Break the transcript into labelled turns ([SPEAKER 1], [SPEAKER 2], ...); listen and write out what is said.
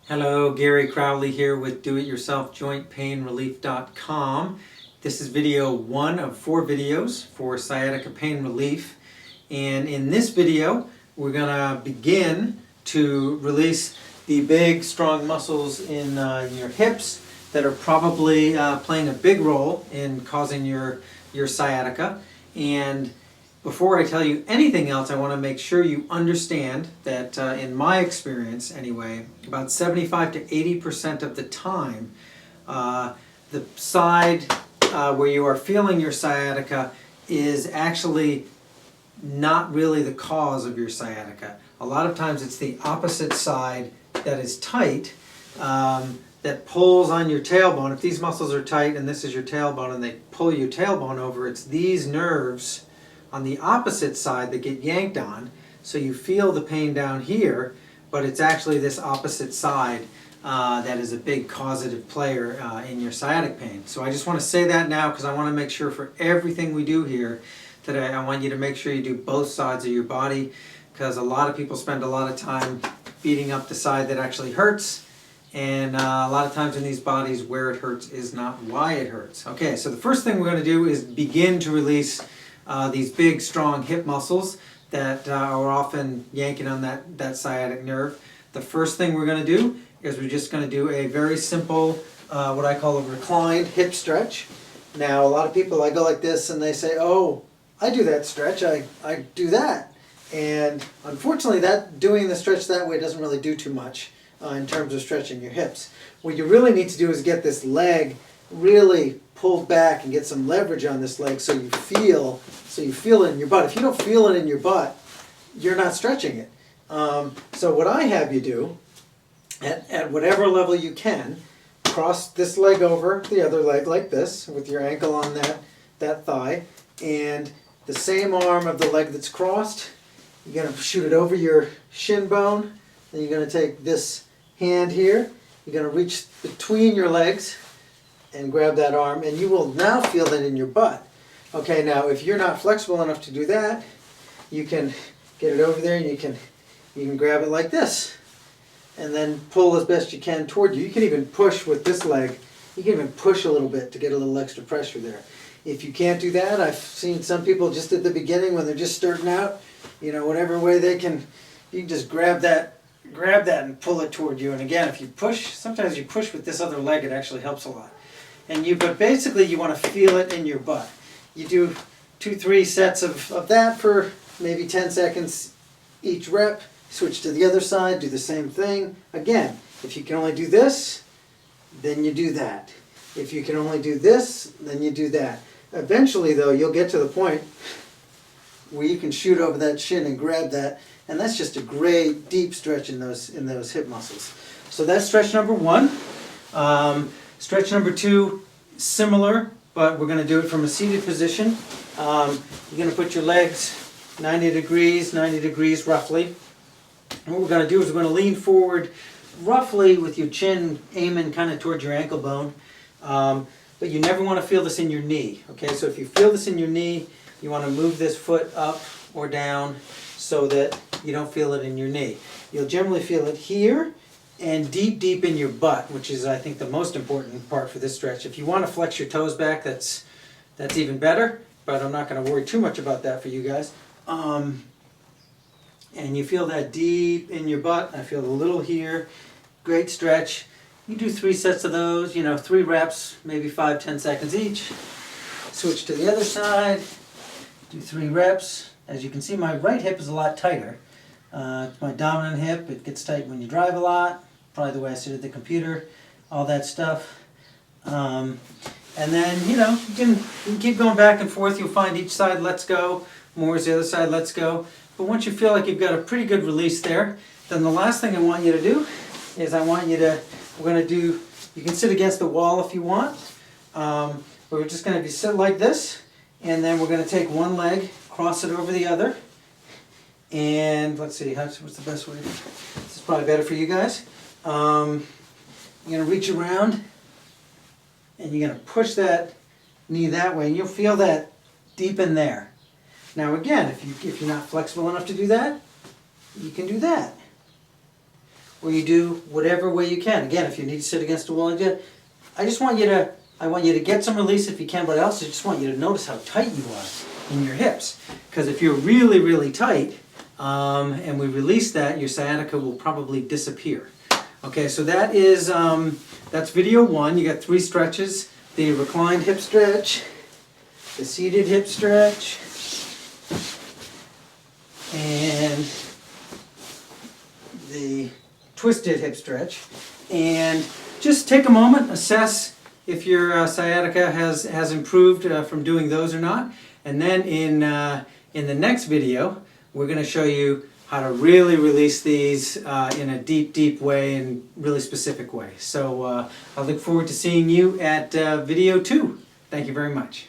[SPEAKER 1] Hello, Gary Crowley here with DoItYourselfJointPainRelief.com. This is video 1 of 4 videos for sciatica pain relief. And in this video, we're going to begin to release the big, strong muscles in your hips that are probably playing a big role in causing your sciatica. And before I tell you anything else, I want to make sure you understand that in my experience anyway, about 75 to 80% of the time, the side where you are feeling your sciatica is actually not really the cause of your sciatica. A lot of times it's the opposite side that is tight, that pulls on your tailbone. If these muscles are tight and this is your tailbone and they pull your tailbone over, it's these nerves on the opposite side that get yanked on, so you feel the pain down here, but it's actually this opposite side that is a big causative player in your sciatic pain. So I just want to say that now because I want to make sure for everything we do here that I want you to make sure you do both sides of your body, because a lot of people spend a lot of time beating up the side that actually hurts, and a lot of times in these bodies where it hurts is not why it hurts. Okay, so the first thing we're going to do is begin to release these big, strong hip muscles that are often yanking on that sciatic nerve. The first thing we're going to do is we're just going to do a very simple, what I call a reclined hip stretch. Now, a lot of people, I go like this and they say, oh, I do that stretch, I do that. And unfortunately, doing the stretch that way doesn't really do too much in terms of stretching your hips. What you really need to do is get this leg really pulled back and get some leverage on this leg so you feel it in your butt. If you don't feel it in your butt, you're not stretching it. So what I have you do, at whatever level you can, cross this leg over the other leg like this with your ankle on that thigh, and the same arm of the leg that's crossed, you're going to shoot it over your shin bone. Then you're going to take this hand here, you're going to reach between your legs and grab that arm, and you will now feel it in your butt. Okay, now if you're not flexible enough to do that, you can get it over there and you can grab it like this and then pull as best you can toward you. You can even push with this leg. You can even push a little bit to get a little extra pressure there. If you can't do that, I've seen some people just at the beginning when they're just starting out, whatever way they can, you can just grab that and pull it toward you. And again, if you push, sometimes you push with this other leg, it actually helps a lot. But basically you want to feel it in your butt. You do 2-3 sets of that for maybe 10 seconds each rep. Switch to the other side, do the same thing. Again, if you can only do this, then you do that. If you can only do this, then you do that. Eventually though, you'll get to the point where you can shoot over that shin and grab that, and that's just a great deep stretch in those hip muscles. So that's stretch number 1. Stretch number 2, similar, but we're going to do it from a seated position. You're going to put your legs 90 degrees roughly. And what we're going to do is we're going to lean forward roughly with your chin aiming kind of towards your ankle bone. But you never want to feel this in your knee. Okay, so if you feel this in your knee, you want to move this foot up or down so that you don't feel it in your knee. You'll generally feel it here and deep in your butt, which is, I think, the most important part for this stretch. If you want to flex your toes back, that's even better, but I'm not going to worry too much about that for you guys. And you feel that deep in your butt. I feel a little here. Great stretch. You do 3 sets of those, 3 reps, maybe 5-10 seconds each. Switch to the other side. Do 3 reps. As you can see, my right hip is a lot tighter. It's my dominant hip. It gets tight when you drive a lot. Probably the way I sit at the computer, all that stuff. And then, you can keep going back and forth. You'll find each side lets go, more is the other side lets go. But once you feel like you've got a pretty good release there, then the last thing I want you to do is we're going to do, you can sit against the wall if you want. But we're just going to sit like this, and then we're going to take one leg, cross it over the other. And let's see, what's the best way? This is probably better for you guys. You're going to reach around and you're going to push that knee that way, and you'll feel that deep in there. Now again, if you're not flexible enough to do that, you can do that.
[SPEAKER 2] or you do whatever way you can. Again, if you need to sit against a wall, I want you to get some release if you can, but I also just want you to notice how tight you are in your hips. Because if you're really, really tight, and we release that, your sciatica will probably disappear. Okay, so that is, that's video 1. You got 3 stretches: the reclined hip stretch, the seated hip stretch, and the twisted hip stretch. And just take a moment, assess if your sciatica has improved from doing those or not. And then in the next video, we're going to show you how to really release these in a deep, deep way and really specific way. So I look forward to seeing you at video 2. Thank you very much.